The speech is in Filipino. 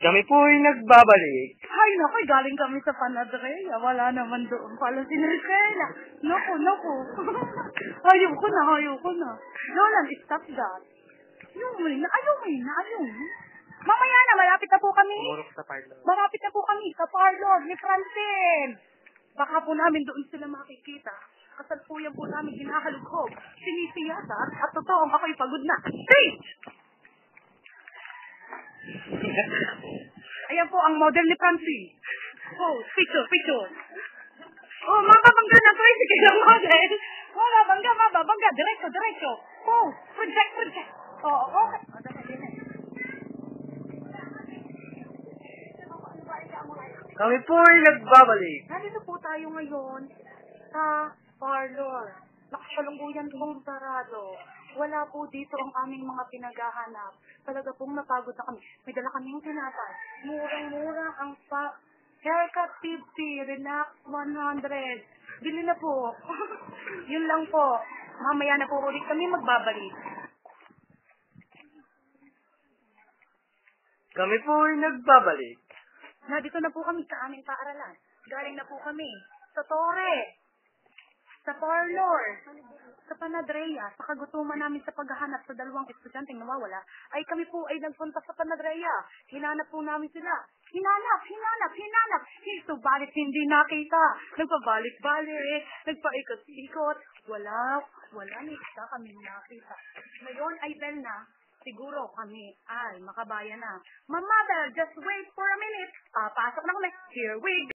Kami po'y nagbabalik. Ay, naku, galing kami sa Panadrea. Wala naman doon pala si Marcela. Naku. Ayoko na. Nolan, stop that. Ayaw mo na. Mamaya na, malapit na po kami. Malapit na po kami sa parlor ni Francine. Baka po namin doon sila makikita. Kasalpuyan po namin hinahalughog. Sinisiyasa at totoong ako'y pagod na. Stage! Ayan po ang model ni Francine. Oh, picture. Oh, mababangga na po yung sige ng model. Mababangga. Diretso. Oh, project. Oh, okay. Kami po'y nagbabalik. Nandito po tayo ngayon sa parlor. Nakasalungguyan pong sarado. Wala po dito ang aming mga pinaghahanap. Talaga pong napagod na kami. May dala kaming tinapay. Murang-mura ang haircut 50, relax 100. Bili na po. Yun lang po. Mamaya na po ulit kami magbabalik. Kami po'y nagbabalik. Dito na po kami sa aming paaralan. Galing na po kami sa Torre, sa parlor, sa Panadrea, sa kagutuman namin sa paghahanap sa dalawang estudyanteng nawawala, ay kami po ay nagpunta sa Panadrea. Hinanap po namin sila. Hinanap. Subalit hindi nakita. Nagpabalik-balik, nagpaikot-ikot. Wala na isa kami nakita. Ngayon ay bell na. Siguro kami ay makabayan na. Mama, just wait for a minute. Papasok na kami. Here we go.